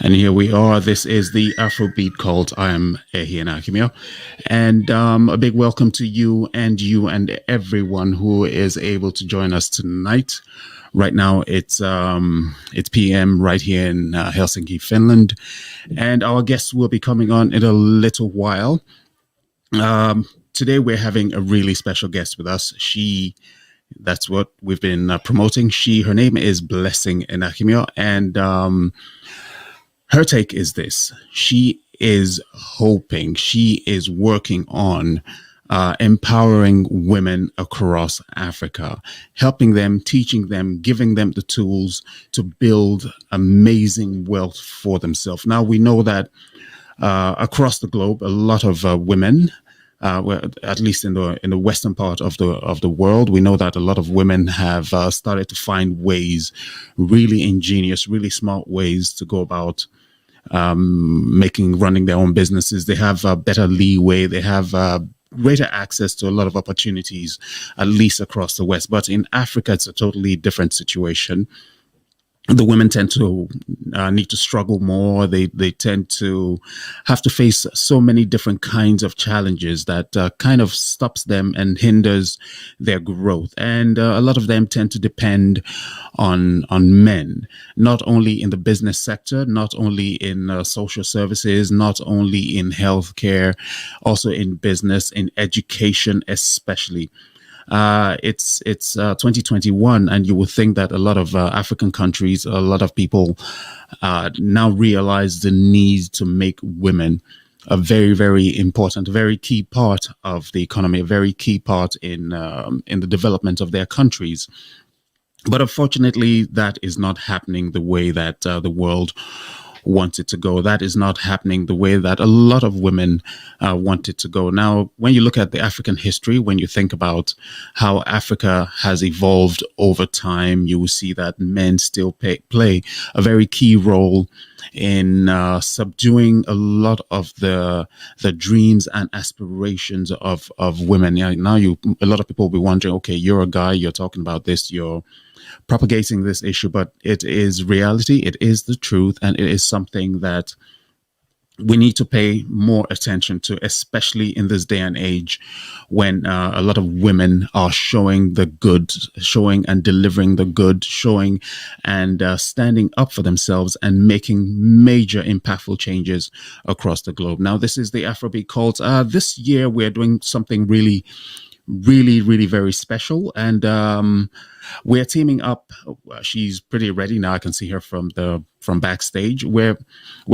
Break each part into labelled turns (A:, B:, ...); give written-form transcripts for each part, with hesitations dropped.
A: And here we are. This is the Afrobeat Cult. I am Enakimio. And a big welcome to you and everyone who is able to join us tonight. Right now, it's PM right here in Helsinki, Finland. And our guests will be coming on in a little while. Today, we're having a really special guest with us. That's what we've been promoting. Her name is Blessing Enakimio. And her take is this. She is working on empowering women across Africa, helping them, teaching them, giving them the tools to build amazing wealth for themselves. Now, we know that across the globe, a lot of women, well, at least in the western part of the world, we know that a lot of women have started to find ways, really ingenious, really smart ways to go about running their own businesses. They have better leeway. They have greater access to a lot of opportunities, at least across the West. But in Africa, it's a totally different situation. The women tend to need to struggle more. They tend to have to face so many different kinds of challenges that kind of stops them and hinders their growth. And a lot of them tend to depend on men, not only in the business sector, not only in social services, not only in healthcare, also in business, in education, especially. It's 2021, and you would think that a lot of African countries, a lot of people now realize the need to make women a very, very important, very key part of the economy, a very key part in the development of their countries. But unfortunately, that is not happening the way that the world wants it to go. That is not happening the way that a lot of women want it to go. Now, when you look at the African history, when you think about how Africa has evolved over time, you will see that men still play a very key role in subduing a lot of the dreams and aspirations of women. Now, a lot of people will be wondering, okay, you're a guy, you're talking about this, you're propagating this issue, but it is reality, it is the truth, and it is something that we need to pay more attention to, especially in this day and age when a lot of women are showing the good, showing and delivering the good, showing and standing up for themselves and making major impactful changes across the globe. Now, this is the Afrobeat Cult. This year, we're doing something really very special, and we're teaming up. She's pretty ready now. I can see her from backstage. We're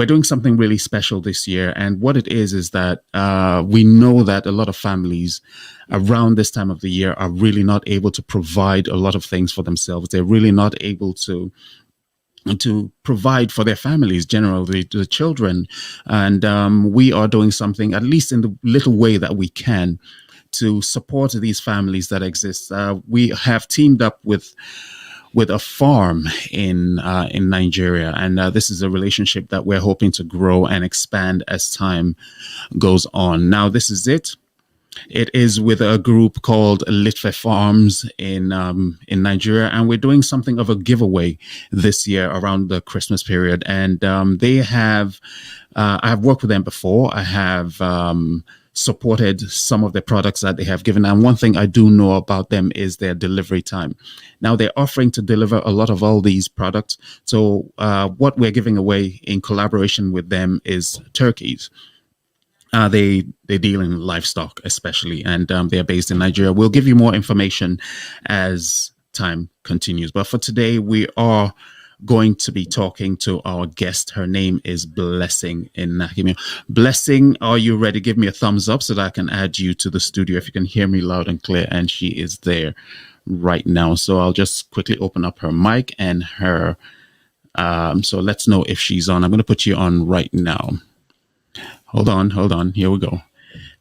A: doing something really special this year, and what it is that we know that a lot of families around this time of the year are really not able to provide a lot of things for themselves. They're really not able to provide for their families, generally the children, and we are doing something, at least in the little way that we can, to support these families that exist. We have teamed up with a farm in Nigeria, and this is a relationship that we're hoping to grow and expand as time goes on. Now, this is it. It is with a group called Litfe Farms in Nigeria, and we're doing something of a giveaway this year around the Christmas period. And they have, I have worked with them before. I have supported some of the products that they have given. And one thing I do know about them is their delivery time. Now, they're offering to deliver a lot of all these products. So what we're giving away in collaboration with them is turkeys. They deal in livestock, especially, and they're based in Nigeria. We'll give you more information as time continues. But for today, we are going to be talking to our guest. Her name is Blessing Enakimio. Blessing, are you ready? Give me a thumbs up so that I can add you to the studio if you can hear me loud and clear. And she is there right now. So I'll just quickly open up her mic and her. So let's know if she's on. I'm going to put you on right now. Hold on. Here we go.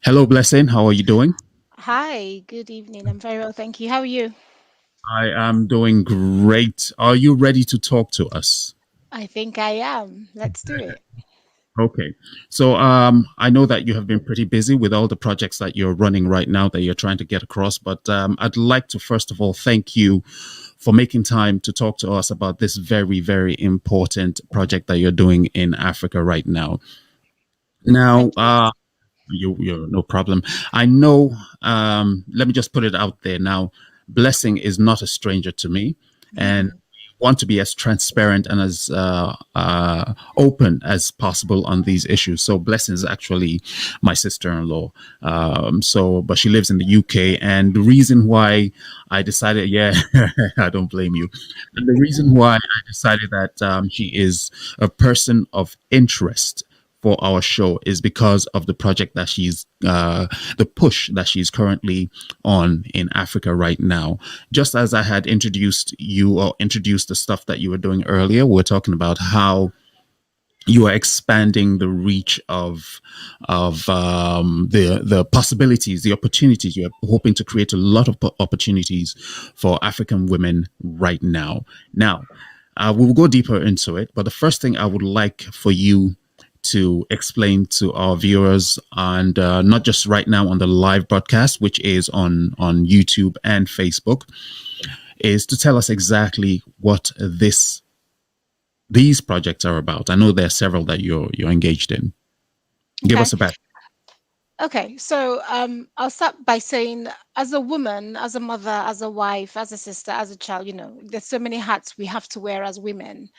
A: Hello, Blessing. How are you doing?
B: Hi, good evening. I'm very well, thank you. How are you?
A: I am doing great. Are you ready to talk to us?
B: I think I am. Let's do it.
A: Okay. So I know that you have been pretty busy with all the projects that you're running right now that you're trying to get across, but I'd like to first of all thank you for making time to talk to us about this very, very important project that you're doing in Africa right now. Now,
B: Thank you.
A: you're no problem. I know. Let me just put it out there now. Blessing is not a stranger to me, and want to be as transparent and as open as possible on these issues. So Blessing is actually my sister-in-law. But she lives in the UK, and the reason why I decided, yeah, I don't blame you. And the reason why I decided that she is a person of interest for our show is because of the project that the push that she's currently on in Africa right now. Just as I had introduced you or introduced the stuff that you were doing earlier, we're talking about how you are expanding the reach of the possibilities, the opportunities. You're hoping to create a lot of opportunities for African women right now. Now, we will go deeper into it, but the first thing I would like for you to explain to our viewers, and not just right now on the live broadcast, which is on YouTube and Facebook, is to tell us exactly what these projects are about. I know there are several that you're engaged in. Give us
B: Okay.
A: a back.
B: Okay. So I'll start by saying, as a woman, as a mother, as a wife, as a sister, as a child, there's so many hats we have to wear as women.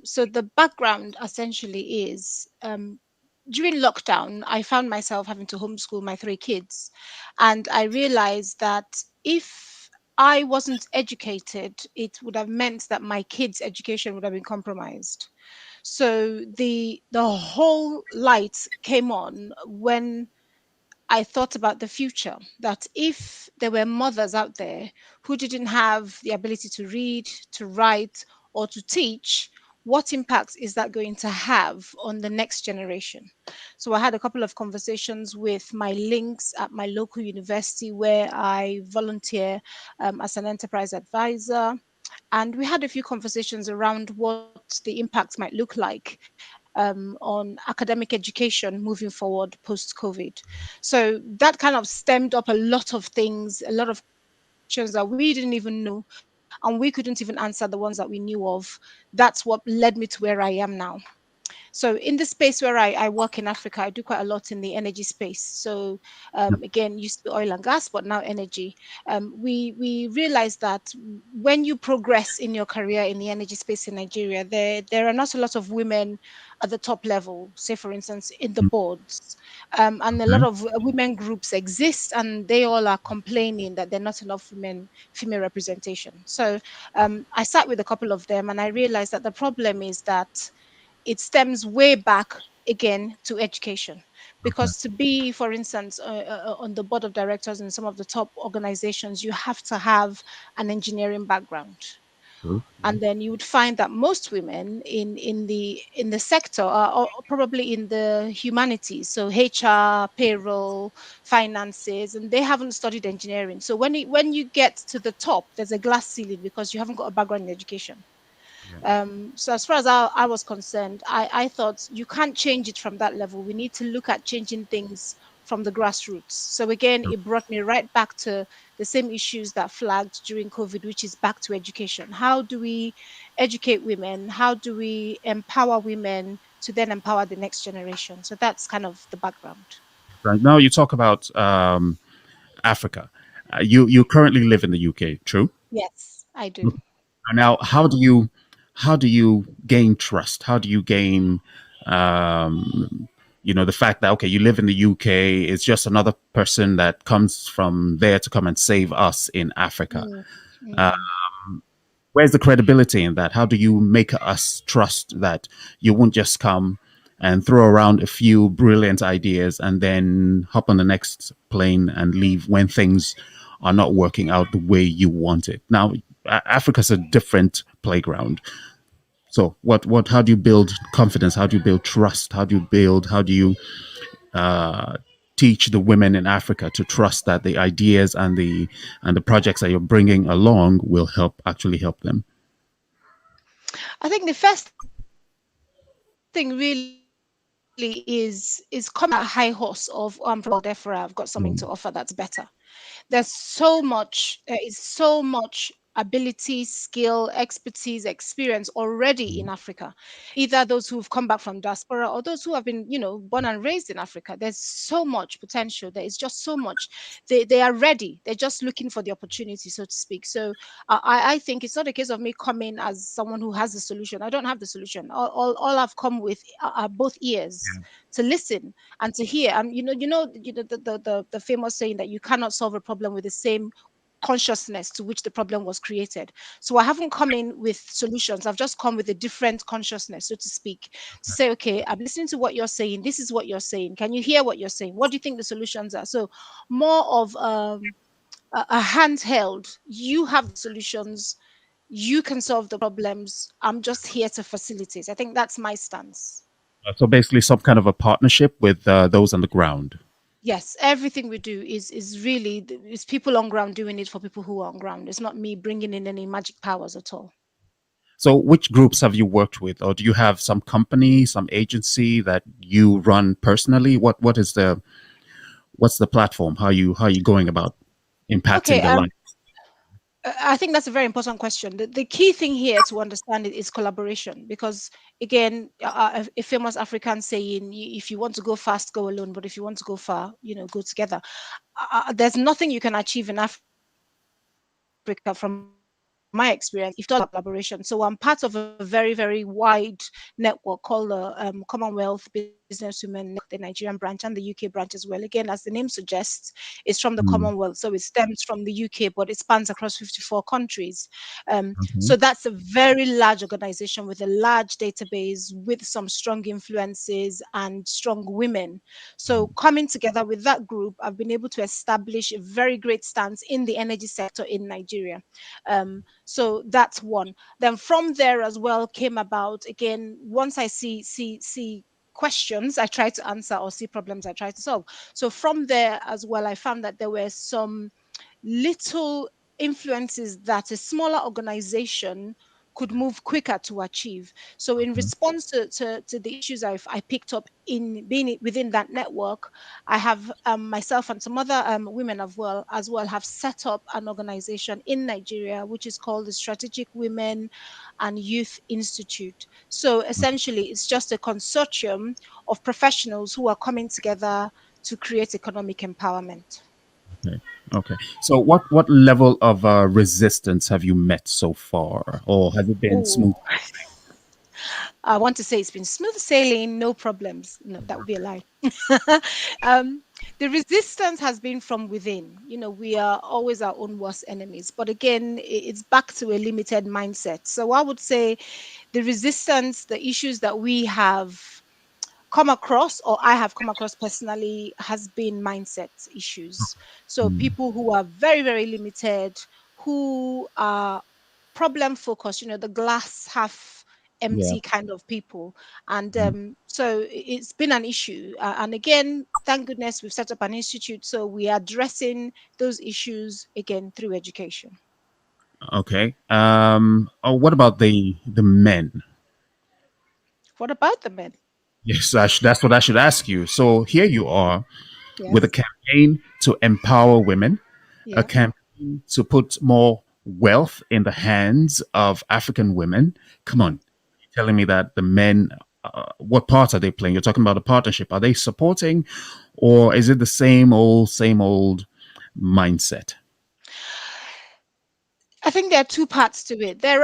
B: So the background essentially is during lockdown, I found myself having to homeschool my three kids. And I realized that if I wasn't educated, it would have meant that my kids' education would have been compromised. So the whole light came on when I thought about the future, that if there were mothers out there who didn't have the ability to read, to write, or to teach, what impact is that going to have on the next generation? So I had a couple of conversations with my links at my local university where I volunteer as an enterprise advisor. And we had a few conversations around what the impact might look like on academic education moving forward post COVID. So that kind of stemmed up a lot of things, a lot of questions that we didn't even know, and we couldn't even answer the ones that we knew of. That's what led me to where I am now. So in the space where I work in Africa, I do quite a lot in the energy space. So again, used to be oil and gas, but now energy. We realized that when you progress in your career in the energy space in Nigeria, there are not a lot of women at the top level. Say, for instance, in the boards, and a lot
A: Okay.
B: of women groups exist, and they all are complaining that there are not enough female representation. So I sat with a couple of them, and I realized that the problem is that it stems way back again to education,
A: Okay.
B: because to be, for instance, on the board of directors in some of the top organizations, you have to have an engineering background.
A: True.
B: And then you would find that most women in the sector are probably in the humanities, so HR, payroll, finances, and they haven't studied engineering. So when you get to the top, there's a glass ceiling because you haven't got a background in education.
A: Yeah.
B: So as far as I was concerned, I thought you can't change it from that level. We need to look at changing things from the grassroots. So again, it brought me right back to the same issues that flagged during COVID, which is back to education. How do we educate women? How do we empower women to then empower the next generation? So that's kind of the background.
A: Right now, you talk about Africa. You currently live in the UK. True.
B: Yes, I do.
A: Now, how do you gain trust? How do you gain the fact that, okay, you live in the UK, it's just another person that comes from there to come and save us in Africa.
B: Mm,
A: Uh,
B: mm.
A: where's the credibility in that? How do you make us trust that you won't just come and throw around a few brilliant ideas and then hop on the next plane and leave when things are not working out the way you want it? Now, Africa's a different playground. So, how do you build confidence? How do you build trust? How do you uh, teach the women in Africa to trust that the ideas and the projects that you're bringing along will actually help them?
B: I think the first thing really is coming off that high horse of, oh, I'm from the world, therefore I've got something to offer that's better. There's so much ability, skill, expertise, experience already in Africa, either those who've come back from diaspora or those who have been, born and raised in Africa. There's so much potential. There is just so much. They are ready. They're just looking for the opportunity, so to speak. So I think it's not a case of me coming as someone who has the solution. I don't have the solution. All I've come with are both ears to listen and to hear. And the famous saying that you cannot solve a problem with the same consciousness to which the problem was created. So I haven't come in with solutions. I've just come with a different consciousness, so to speak, to say, okay, I'm listening to what you're saying. This is what you're saying. Can you hear what you're saying? What do you think the solutions are? So more of a handheld. You have the solutions. You can solve the problems. I'm just here to facilitate. I think that's my stance.
A: So basically, some kind of a partnership with those on the ground.
B: Yes, everything we do is really is people on ground doing it for people who are on ground. It's not me bringing in any magic powers at all.
A: So, which groups have you worked with, or do you have some company, some agency that you run personally? What's the platform? How you going about impacting
B: Okay,
A: the life?
B: I think that's a very important question. The key thing here to understand it is collaboration, because again, a famous African saying, if you want to go fast, go alone, but if you want to go far, go together." There's nothing you can achieve in Africa, from my experience, if it's all about collaboration. So I'm part of a very, very wide network called the Commonwealth Businesswomen Network, the Nigerian branch and the UK branch as well. Again, as the name suggests, it's from the Commonwealth, so it stems
A: Mm,
B: from the UK, but it spans across 54 countries. So that's a
A: okay.
B: very large organization with a large database, with some strong influences and strong women. So coming together with that group, I've been able to establish a very great stance in the energy sector in Nigeria. So that's one. Then from there as well came about, again, once I see questions I try to answer, or see problems I try to solve. So from there as well, I found that there were some little influences that a smaller organization could move quicker to achieve. So in response to the issues I picked up in being within that network, I have myself and some other women as well have set up an organization in Nigeria which is called the Strategic Women and Youth Institute. So essentially, it's just a consortium of professionals who are coming together to create economic empowerment.
A: Okay. Okay. So, what level of resistance have you met so far, or has it been
B: Oh,
A: smooth?
B: I want to say it's been smooth sailing, no problems. No, that would be a lie. um, the resistance has been from within. We are always our own worst enemies. But again, it's back to a limited mindset. So I would say the resistance, the issues that we have come across, or I have come across personally, has been mindset issues. So
A: Mm,
B: people who are very, very limited, who are problem focused, the glass half
A: yeah.
B: empty kind of people. And
A: Mm,
B: so it's been an issue. And again, thank goodness we've set up an institute. So we are addressing those issues again through education.
A: okay. Oh, what about the men?
B: What about the men?
A: Yes, that's what I should ask you. So here you are with a
B: Yes.
A: campaign to empower women, a
B: Yeah.
A: campaign to put more wealth in the hands of African women. Come on, you're telling me that the men, what part are they playing? You're talking about a partnership. Are they supporting, or is it the same old mindset?
B: I think there are two parts to it. There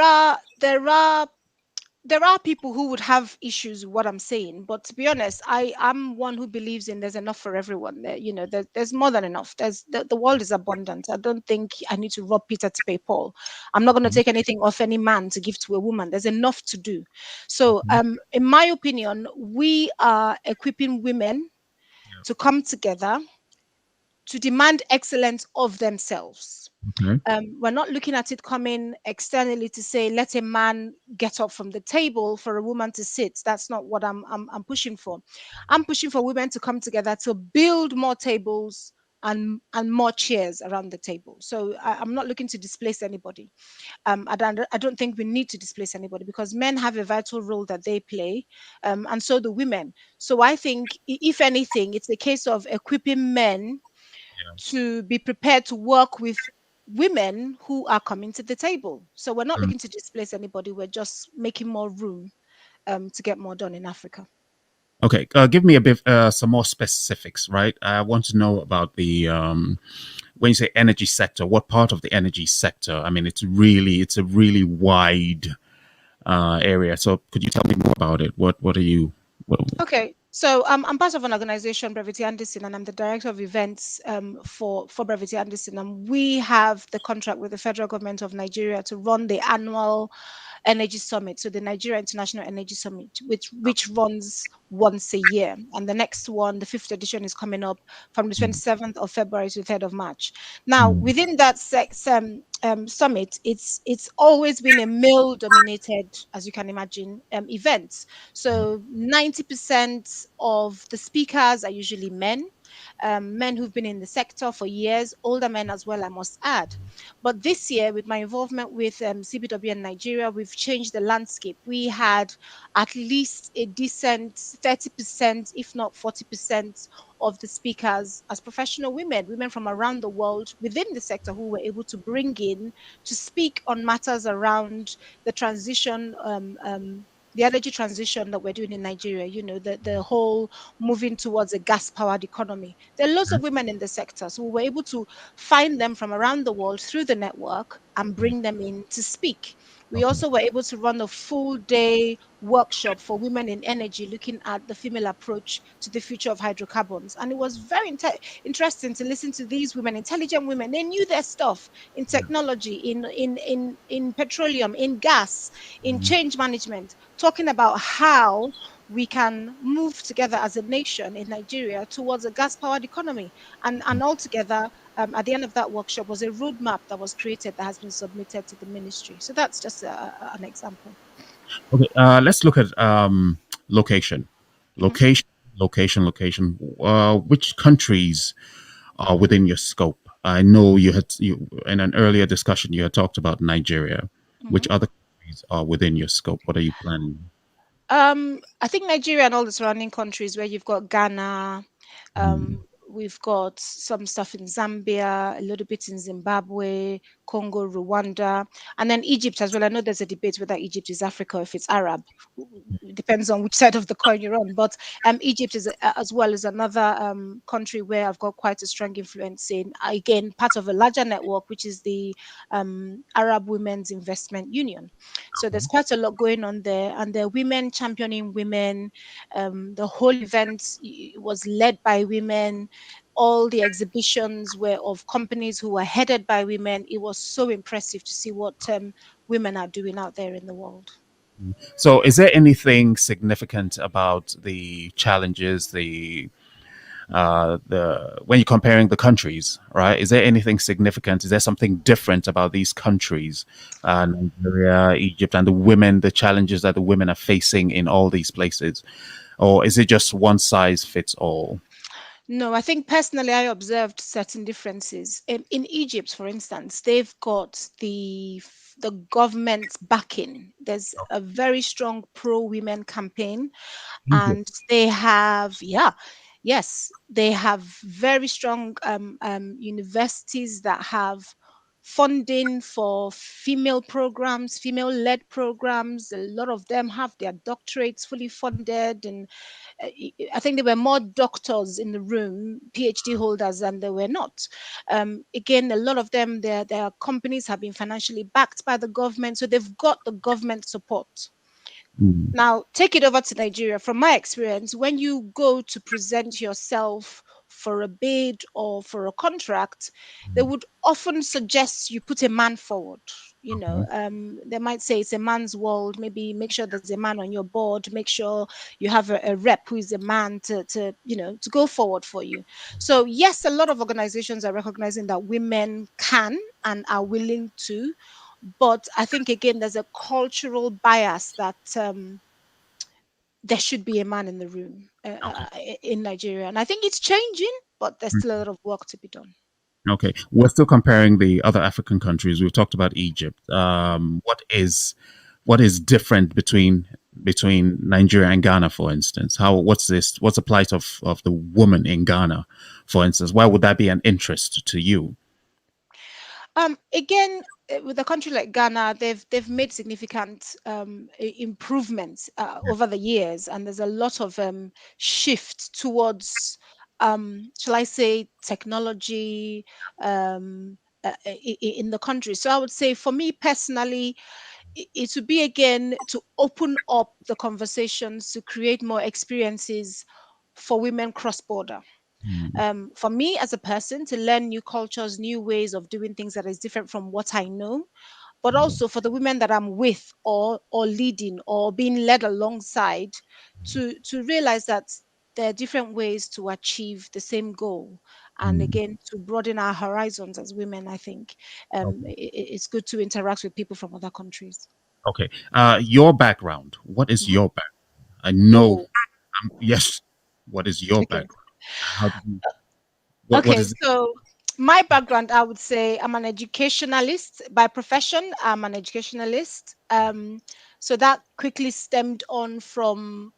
B: are people who would have issues with what I'm saying, but to be honest, I'm one who believes in there's enough for everyone. There's more than enough. The world is abundant. I don't think I need to rob Peter to pay Paul. I'm not going to take anything off any man to give to a woman. There's enough to do. So, in my opinion, we are equipping women to come together to demand excellence of themselves.
A: Okay.
B: We're not looking at it coming externally to say, let a man get up from the table for a woman to sit. That's not what I'm pushing for. I'm pushing for women to come together to build more tables and more chairs around the table. So I'm not looking to displace anybody. I don't think we need to displace anybody, because men have a vital role that they play, and so do women. So I think, if anything, it's a case of equipping men to be prepared to work with women who are coming to the table. So we're not looking to displace anybody. We're just making more room to get more done in Africa.
A: Okay, give me a bit some more specifics, right? I want to know about the when you say energy sector, what part of the energy sector? I mean, it's a really wide area. So could you tell me more about it? What are you? What,
B: Okay, so I'm part of an organization, Brevity Anderson, and I'm the director of events for Brevity Anderson. And we have the contract with the federal government of Nigeria to run the annual Energy Summit, so the Nigeria International Energy Summit, which runs once a year, and the next one, the fifth edition, is coming up from the 27th of February to the 3rd of March. Now,
A: mm,
B: within that summit, it's always been a male-dominated, as you can imagine, event. So 90% of the speakers are usually men, men who've been in the sector for years, older men as well, I must add. But this year, with my involvement with CBW in Nigeria, we've changed the landscape. We had at least a decent 30%, if not 40%, of the speakers as professional women, women from around the world within the sector who were able to bring in to speak on matters around the transition. The energy transition that we're doing in Nigeria, the whole moving towards a gas powered economy. There are lots of women in the sector. So we were able to find them from around the world through the network and bring them in to speak. We
A: okay.
B: also were able to run a full day workshop for women in energy, looking at the female approach to the future of hydrocarbons. And it was very interesting to listen to these women, intelligent women. They knew their stuff in technology, in petroleum, in gas, in change management, talking about how we can move together as a nation in Nigeria towards a gas powered economy. And altogether, at the end of that workshop was a roadmap that was created that has been submitted to the ministry. So that's just an example.
A: Okay, let's look at location,
B: Mhm.
A: location, location. Which countries are within your scope? I know you in an earlier discussion you had talked about Nigeria. Which
B: Mhm.
A: other countries are within your scope? What are you planning?
B: I think Nigeria and all the surrounding countries where you've got Ghana,
A: Mm,
B: um, we've got some stuff in Zambia, a little bit in Zimbabwe, Congo, Rwanda, and then Egypt as well. I know there's a debate whether Egypt is Africa or if it's Arab. It depends on which side of the coin you're on. But Egypt is as well as another country where I've got quite a strong influence in. Again, part of a larger network, which is the Arab Women's Investment Union. So there's quite a lot going on there, and there are women championing women. The whole event was led by women. All the exhibitions were of companies who were headed by women. It was so impressive to see what women are doing out there in the world.
A: So, is there anything significant about the challenges, the when you're comparing the countries, right? Is there anything significant? Is there something different about these countries, Nigeria, Egypt, and the women, the challenges that the women are facing in all these places, or is it just one size fits all?
B: No, I think personally I observed certain differences. In Egypt, for instance, they've got the government's backing. There's a very strong pro-women campaign,
A: Egypt.
B: and they have, yeah, yes, they have very strong universities that have funding for female programs, female-led programs. A lot of them have their doctorates fully funded, and I think there were more doctors in the room, PhD holders, than there were not. Again, a lot of them, their companies have been financially backed by the government, so they've got the government support.
A: Mm,
B: Now, take it over to Nigeria. From my experience, when you go to present yourself for a bid or for a contract, they would often suggest you put a man forward. They might say it's a man's world. Maybe make sure there's a man on your board. Make sure you have a rep who is a man to go forward for you. So yes, a lot of organizations are recognizing that women can and are willing to, but I think again there's a cultural bias that there should be a man in the room
A: okay.
B: in Nigeria, and I think it's changing, but there's still a lot of work to be done.
A: Okay, we're still comparing the other African countries. We've talked about Egypt. What is different between Nigeria and Ghana, for instance? What's this? What's the plight of the woman in Ghana, for instance? Why would that be an interest to you?
B: Again, with a country like Ghana, they've made significant improvements over the years, and there's a lot of shift towards, shall I say, technology in the country. So I would say, for me personally, it would be again to open up the conversations to create more experiences for women cross border.
A: Mm,
B: For me as a person, to learn new cultures, new ways of doing things that is different from what I know, but
A: mm,
B: also for the women that I'm with, or leading, or being led alongside, to realize that there are different ways to achieve the same goal. And
A: mm.
B: again, to broaden our horizons as women, I think it's good to interact with people from other countries.
A: Okay. Your background. What is
B: Mhm.
A: your background? I know.
B: Oh,
A: Yes. What is your
B: okay.
A: background? How did you? What
B: Okay,
A: is it?
B: so my background, I would say I'm an educationalist by profession. I'm an educationalist. So that quickly stemmed on from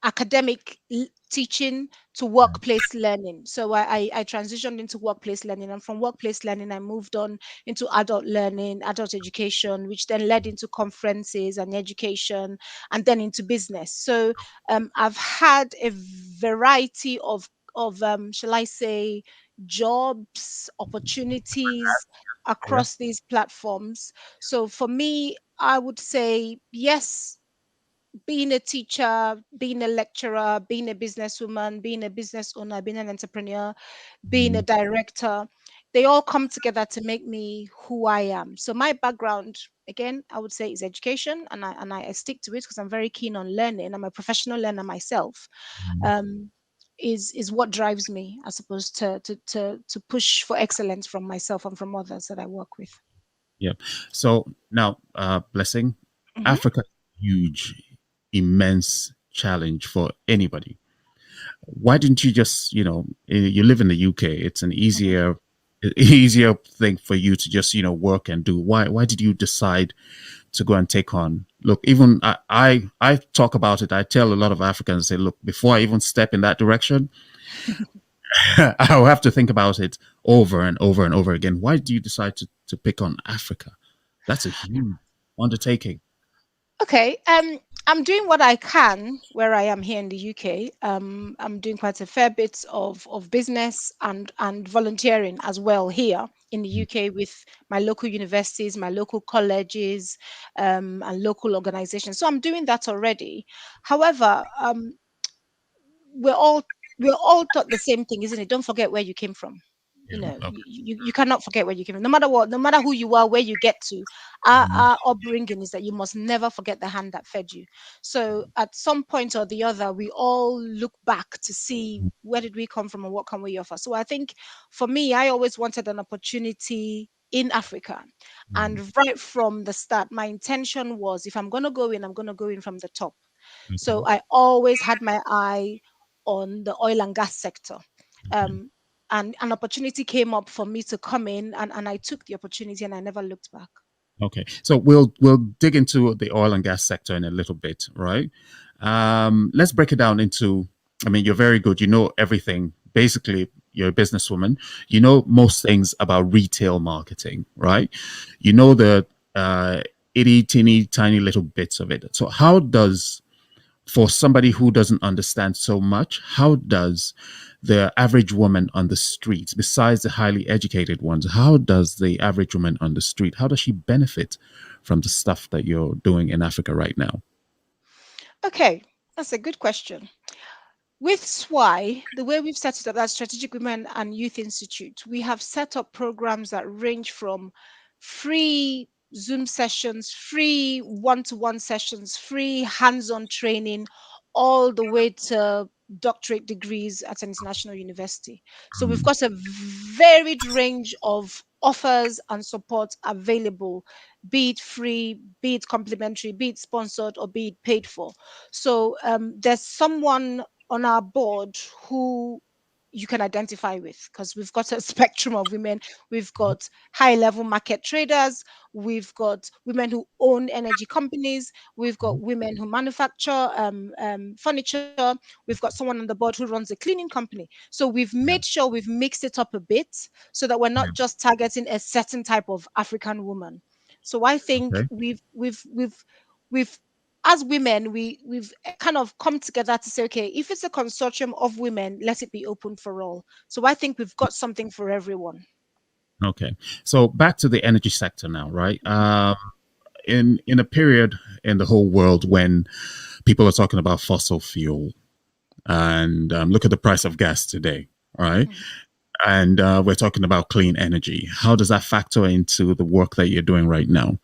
B: academic teaching to workplace learning. So I transitioned into workplace learning, and from workplace learning, I moved on into adult learning, adult education, which then led into conferences and education, and then into business. So I've had a variety of shall I say, jobs, opportunities
A: Yeah.
B: across these platforms. So for me, I would say yes, being a teacher, being a lecturer, being a businesswoman, being a business owner, being an entrepreneur, being a
A: Mm,
B: director, they all come together to make me who I am. So my background, again, I would say, is education, and I stick to it because I'm very keen on learning. I'm a professional learner myself.
A: mm.
B: Um, is what drives me, as opposed to push for excellence from myself and from others that I work with.
A: Yeah. So now, Blessing,
B: Mhm.
A: Africa, huge, immense challenge for anybody. Why didn't you just, you live in the UK, it's an
B: Mhm.
A: easier thing for you to just, work and do. Why did you decide to go and take on? Look, even I talk about it. I tell a lot of Africans, say, look, before I even step in that direction, I'll have to think about it over and over and over again. Why do you decide to pick on Africa? That's a huge undertaking.
B: Okay, I'm doing what I can where I am here in the UK. I'm doing quite a fair bit of business and volunteering as well here in the UK with my local universities, my local colleges, and local organizations. So I'm doing that already. However, we're all we're all taught the same thing, isn't it? Don't forget where you came from. You
A: Yeah.
B: know,
A: Okay.
B: you cannot forget where you came from, no matter what, no matter who you are, where you get to. Our upbringing is that you must never forget the hand that fed you. So at some point or the other, we all look back to see where did we come from and what can we offer. So I think for me, I always wanted an opportunity in Africa. And right from the start, my intention was, if I'm going to go in, I'm going to go in from the top.
A: Okay.
B: So I always had my eye on the oil and gas sector.
A: Okay.
B: Um, and an opportunity came up for me to come in, and I took the opportunity and I never looked back.
A: Okay. So we'll dig into the oil and gas sector in a little bit, right? Let's break it down into. I mean, you're very good. You know everything. Basically, you're a businesswoman. You know most things about retail marketing, right? You know the uh, itty teeny tiny little bits of it. So how does, for somebody who doesn't understand so much, how does the average woman on the streets, besides the highly educated ones, how does the average woman on the street, how does she benefit from the stuff that you're doing in Africa right now?
B: Okay, that's a good question. With SWI, the way we've set it up, that Strategic Women and Youth Institute, we have set up programs that range from free Zoom sessions, free one to one sessions, free hands on training, all the way to doctorate degrees at an international university. So we've
A: Mm,
B: got a varied range of offers and support available, be it free, be it complimentary, be it sponsored, or be it paid for. So there's someone on our board who you can identify with, because we've got a spectrum of women. We've got high level market traders, we've got women who own energy companies, we've got women who manufacture furniture, we've got someone on the board who runs a cleaning company. So we've
A: Yeah.
B: made sure we've mixed it up a bit so that we're not
A: Yeah.
B: just targeting a certain type of African woman. So I think
A: Okay.
B: we've as women, we've kind of come together to say, okay, if it's a consortium of women, let it be open for all. So I think we've got something for everyone.
A: Okay. So back to the energy sector now, right? In a period in the whole world when people are talking about fossil fuel, and look at the price of gas today, right?
B: Mhm.
A: And we're talking about clean energy. How does that factor into the work that you're doing right now?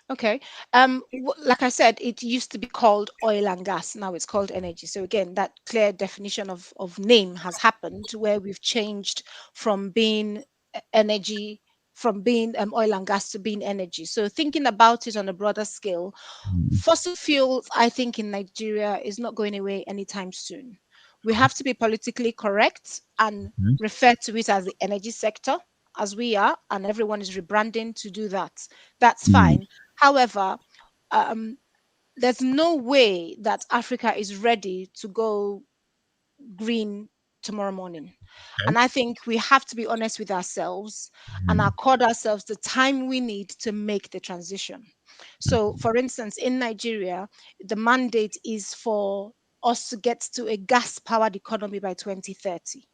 B: Okay. Like I said, it used to be called oil and gas. Now it's called energy. So again, that clear definition of name has happened, where we've changed from being energy, from being oil and gas to being energy. So thinking about it on a broader scale,
A: Mm.
B: fossil fuels, I think in Nigeria is not going away anytime soon. We have to be politically correct and
A: Okay.
B: refer to it as the energy sector, as we are, and everyone is rebranding to do that. That's
A: Mm.
B: fine. However, um, there's no way that Africa is ready to go green tomorrow morning.
A: Okay.
B: And I think we have to be honest with ourselves and
A: Mm.
B: accord ourselves the time we need to make the transition. So, for instance, in Nigeria, the mandate is for us to get to a gas powered economy by 2030.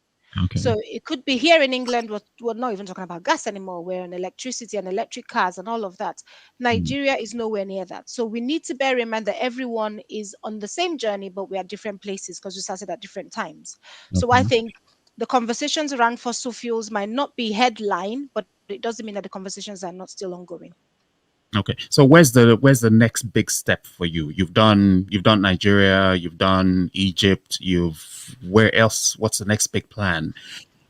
A: Okay.
B: So it could be here in England, we're not even talking about gas anymore. We're on electricity and electric cars and all of that.
A: Mm.
B: Nigeria is nowhere near that. So we need to bear in mind that everyone is on the same journey, but we are different places because we started at different times. So I
A: Okay.
B: think the conversations around fossil fuels might not be headline, but it doesn't mean that the conversations are not still ongoing.
A: Okay. So where's the next big step for you? You've done Nigeria, you've done Egypt, you've where else? What's the next big plan?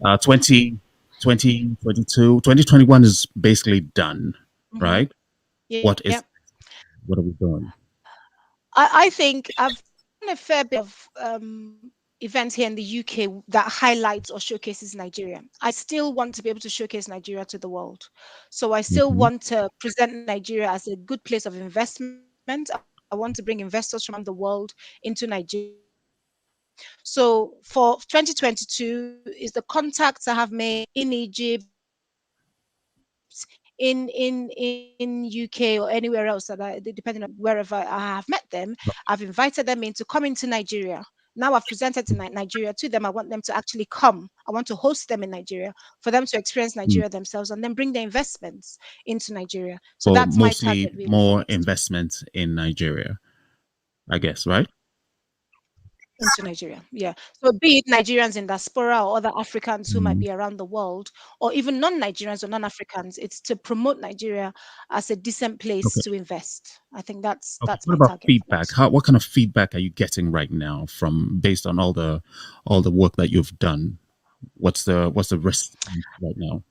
A: 2022, 2021 is basically done,
B: Hmm.
A: right?
B: Yeah.
A: What are we doing?
B: I think I've done a fair bit of events here in the UK that highlights or showcases Nigeria. I still want to be able to showcase Nigeria to the world. So I still
A: Mhm.
B: want to present Nigeria as a good place of investment. I want to bring investors from around the world into Nigeria. So for 2022 is the contacts I have made in Egypt, in UK or anywhere else that depending on wherever I have met them, I've invited them in to come into Nigeria. Now I've presented to Nigeria to them. I want them to actually come. I want to host them in Nigeria for them to experience Nigeria themselves and then bring their investments into Nigeria. So that's my target
A: So
B: really for
A: mostly
B: next
A: more investment in Nigeria, I guess, right?
B: into Nigeria. Yeah. So be it Nigerians in diaspora or other Africans who might be
A: Mm.
B: around the world, or even non-Nigerians or non-Africans, it's to promote Nigeria as a decent place
A: Okay.
B: to invest. I think
A: Okay.
B: that's
A: What
B: my
A: about
B: target for
A: feedback?
B: next year.
A: What kind of feedback are you getting right now from based on all the work that you've done? What's the response right now?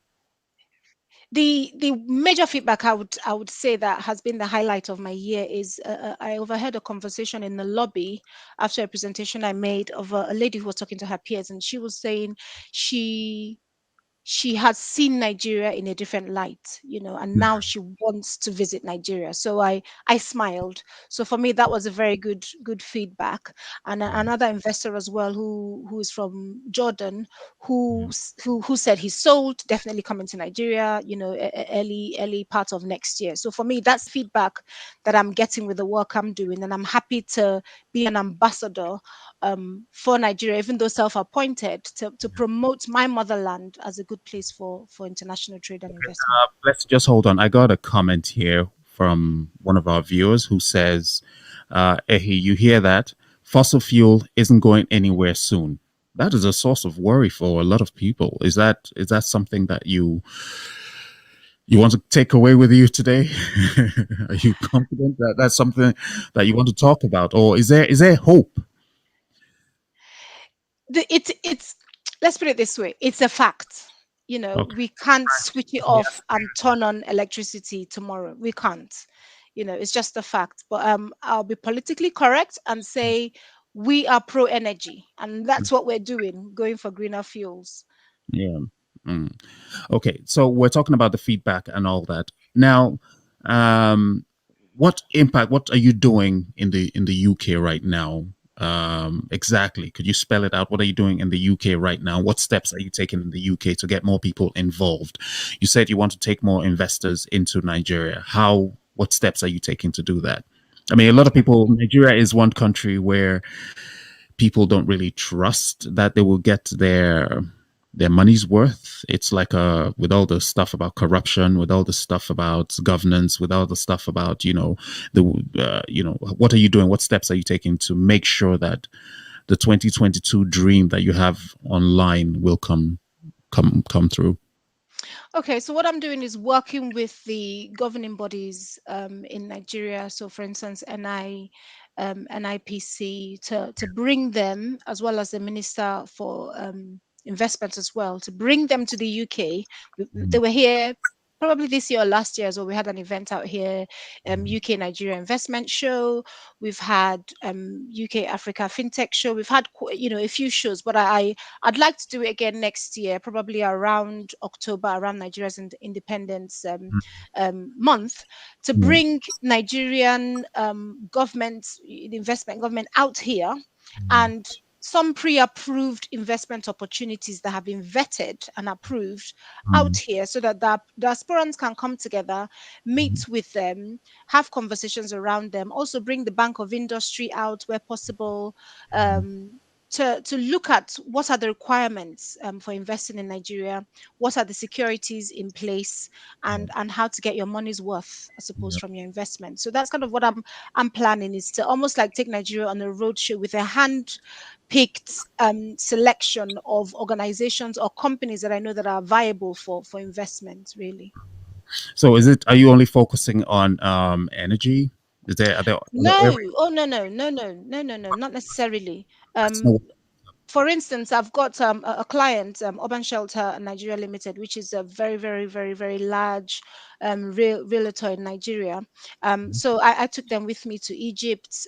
B: The major feedback I would say that has been the highlight of my year is I overheard a conversation in the lobby after a presentation I made of a lady who was talking to her peers, and she was saying she she has seen Nigeria in a different light, and now she wants to visit Nigeria. So I smiled. So for me, that was a very good feedback. And another investor as well, who is from Jordan,
A: Yeah.
B: who said he's sold, definitely coming to Nigeria, early part of next year. So for me, that's the feedback that I'm getting with the work I'm doing, and I'm happy to be an ambassador for Nigeria, even though self-appointed, to promote my motherland as a good place for international trade and investment.
A: Let's just hold on. I got a comment here from one of our viewers who says, Ehi, you hear that? Fossil fuel isn't going anywhere soon. That is a source of worry for a lot of people. Is that something that you want to take away with you today? Are you confident that that's something that you want to talk about, or is there hope?
B: It's let's put it this way: it's a fact.
A: Okay.
B: We can't switch it
A: Yes.
B: off and turn on electricity tomorrow. We can't. It's just a fact. But I'll be politically correct and say we are pro energy, and that's what we're doing, going for greener fuels.
A: Yeah. Mm. Okay, so we're talking about the feedback and all that. Now, um, what impact? What are you doing in the UK right now? Exactly. Could you spell it out? What are you doing in the UK right now? What steps are you taking in the UK to get more people involved? You said you want to take more investors into Nigeria. How? What steps are you taking to do that? I mean, a lot of people. Nigeria is one country where people don't really trust that they will get their money's worth. It's like with all the stuff about corruption, with all the stuff about governance, with all the stuff about the what are you doing? What steps are you taking to make sure that the 2022 dream that you have online will come through?
B: Okay, so what I'm doing is working with the governing bodies in Nigeria. So, for instance, NIPC, to bring them, as well as the Minister for Investment as well, to bring them to the UK. They were here probably this year or last year as well. We had an event out here, UK Nigeria Investment Show. We've had UK Africa FinTech Show. We've had a few shows, but I'd like to do it again next year, probably around October, around Nigeria's independence month, to
A: Yeah.
B: bring Nigerian government, the investment government out here, and some pre-approved investment opportunities that have been vetted and approved out
A: Mm.
B: here, so that the diasporans can come together, meet with them, have conversations around them, also bring the Bank of Industry out where possible, to look at what are the requirements for investing in Nigeria, what are the securities in place, and how to get your money's worth, I suppose,
A: Yeah.
B: from your investment. So that's kind of what I'm planning, is to almost like take Nigeria on a roadshow with a hand picked selection of organizations or companies that I know that are viable for investment, really.
A: So are you only focusing on energy? Are there other
B: No,
A: areas?
B: oh no, no, no, no, no, no, no, not necessarily.
A: That's not.
B: For instance, I've got a client, Urban Shelter Nigeria Limited, which is a very, very, very, very large realtor in Nigeria. So I took them with me to Egypt,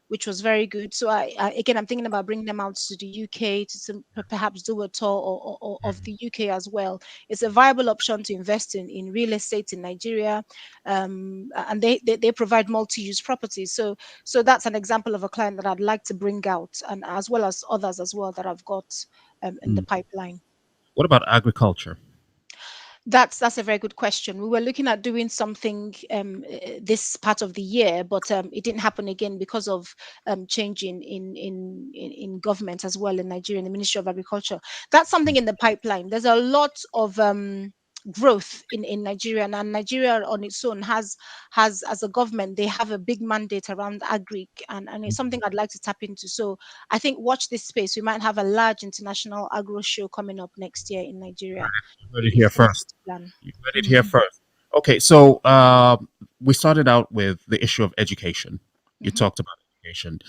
B: which was very good. So again, I'm thinking about bringing them out to the UK to perhaps do a tour of the UK as well. It's a viable option to invest in real estate in Nigeria, and they provide multi-use properties. So that's an example of a client that I'd like to bring out, and as well as others as well that I've got in the
A: Mm.
B: pipeline.
A: What about agriculture?
B: That's a very good question. We were looking at doing something this part of the year, but it didn't happen again because of change in government as well in Nigeria, in the Ministry of Agriculture. That's something in the pipeline. There's a lot of growth in Nigeria, and Nigeria on its own has, as a government, they have a big mandate around agri, and it's something I'd like to tap into. So I think watch this space. We might have a large international agro show coming up next year in Nigeria,
A: You heard it here
B: if
A: first.
B: it's plan.
A: You heard it here first. Okay, so we started out with the issue of education. You
B: Mhm.
A: talked about education.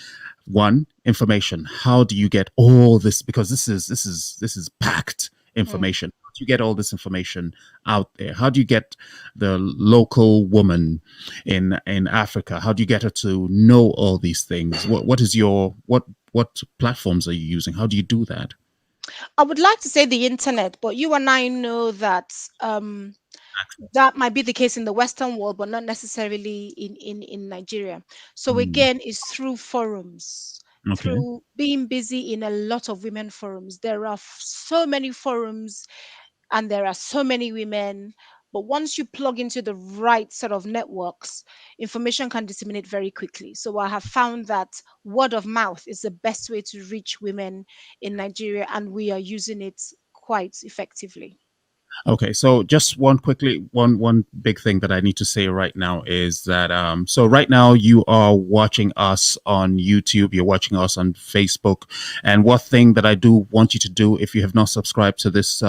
A: One, information. How do you get all this? Because this is packed
B: Mm.
A: information. How do you get all this information out there? How do you get the local woman in Africa? How do you get her to know all these things? What is your what platforms are you using? How do you do that?
B: I would like to say the internet, but you and I know that
A: Access.
B: that might be the case in the Western world, but not necessarily in Nigeria. So
A: Mm,
B: again, it's through forums,
A: okay.
B: through being busy in a lot of women forums. There are so many forums, and there are so many women. But once you plug into the right sort of networks, information can disseminate very quickly. So I have found that word of mouth is the best way to reach women in Nigeria, and we are using it quite effectively.
A: Okay, so just one big thing that I need to say right now is that so right now you are watching us on YouTube, you're watching us on Facebook, and one thing that I do want you to do, if you have not subscribed to this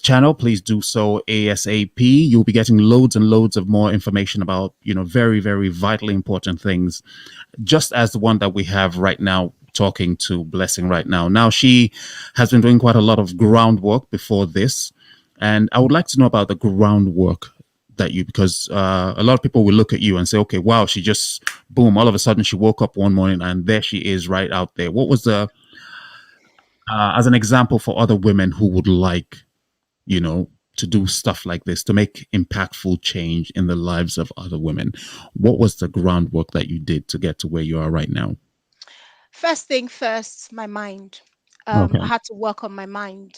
A: channel, please do so ASAP. You'll be getting loads and loads of more information about very very vitally important things, just as the one that we have right now, talking to Blessing right now. Now, she has been doing quite a lot of groundwork before this, and I would like to know about the groundwork that you, because a lot of people will look at you and say, okay, wow, she just, boom, all of a sudden she woke up one morning and there she is right out there. What was the, as an example for other women who would like, you know, to do stuff like this, to make impactful change in the lives of other women? What was the groundwork that you did to get to where you are right now?
B: First thing first, my mind. I
A: Okay.
B: had to work on my mind.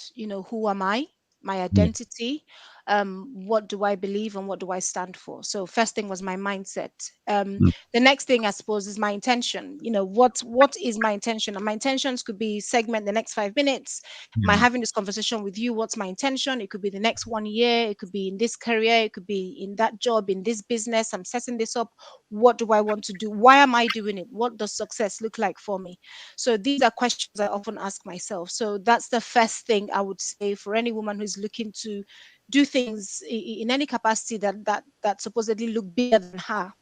B: Who am I? My
A: Yeah.
B: identity. What do I believe and what do I stand for? So first thing was my mindset.
A: Mm.
B: The next thing I suppose is my intention. What is my intention? And my intentions could be segment the next 5 minutes. My
A: Yeah.
B: having this conversation with you. What's my intention? It could be the next 1 year. It could be in this career. It could be in that job, in this business. I'm setting this up. What do I want to do? Why am I doing it? What does success look like for me? So these are questions I often ask myself. So that's the first thing I would say for any woman who's looking to do things in any capacity that supposedly look bigger than her.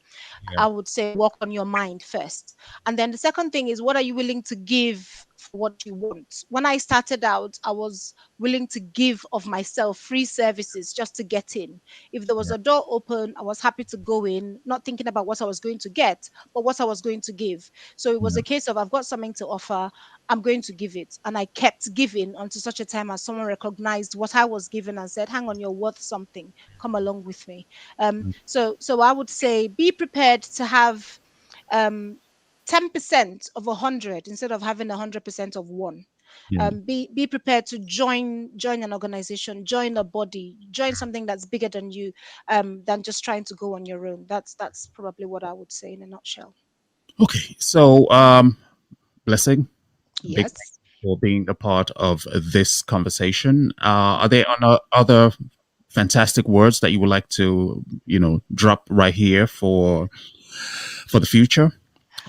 A: Yeah.
B: I would say work on your mind first. And then the second thing is, what are you willing to give for what you want? When I started out, I was willing to give of myself free services just to get in. If there was
A: Yeah.
B: a door open, I was happy to go in, not thinking about what I was going to get, but what I was going to give. So it was
A: Yeah.
B: a case of, I've got something to offer, I'm going to give it. And I kept giving until such a time as someone recognized what I was giving and said, hang on, you're worth something. Come along with me. So I would say be prepared to have um 10% of 100 instead of having 100% of one.
A: Yeah.
B: Be prepared to join an organization, join a body, join something that's bigger than you, than just trying to go on your own. That's probably what I would say in a nutshell.
A: Okay. So, Blessing, big thank
B: Yes.
A: you for being a part of this conversation. Are there other fantastic words that you would like to, drop right here for the future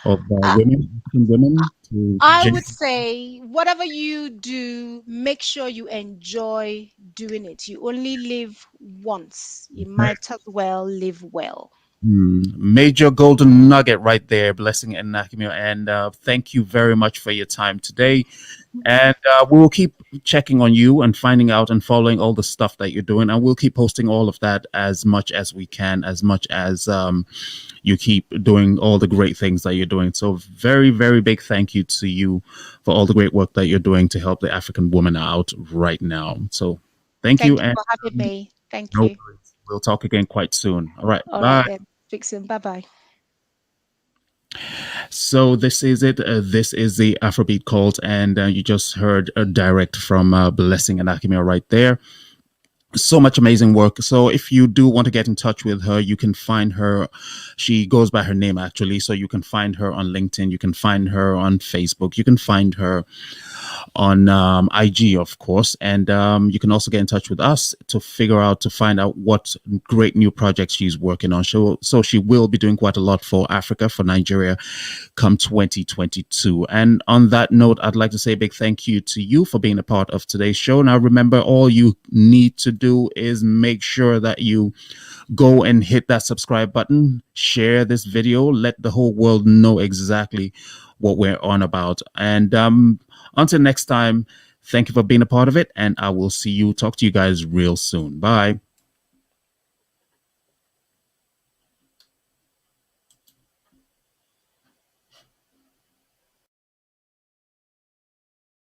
A: of
B: Uh,
A: women, African women to
B: I would say, whatever you do, make sure you enjoy doing it. You only live once. You might as well live well.
A: Major golden nugget right there, Blessing Enakimio. And thank you very much for your time today. And we will keep checking on you and finding out and following all the stuff that you're doing. And we'll keep posting all of that as much as we can, as much as you keep doing all the great things that you're doing. So, very, very big thank you to you for all the great work that you're doing to help the African woman out right now. So, thank you.
B: Thank you
A: And
B: for having me. Thank
A: no
B: you.
A: worries. We'll talk again quite soon. All right.
B: All right
A: Bye.
B: then. Speak soon. Bye bye.
A: So this is it. This is the Afrobeat Cult, and you just heard a direct from Blessing and Akimio right there. So much amazing work. So if you do want to get in touch with her, you can find her. She goes by her name actually, so you can find her on LinkedIn. You can find her on Facebook. You can find her on IG, of course. And you can also get in touch with us to find out what great new projects she's working on. So she will be doing quite a lot for Africa, for Nigeria, come 2022. And on that note, I'd like to say a big thank you to you for being a part of today's show. Now, remember, all you need to do is make sure that you go and hit that subscribe button, share this video, let the whole world know exactly what we're on about. And until next time, thank you for being a part of it. And I will talk to you guys real soon. Bye.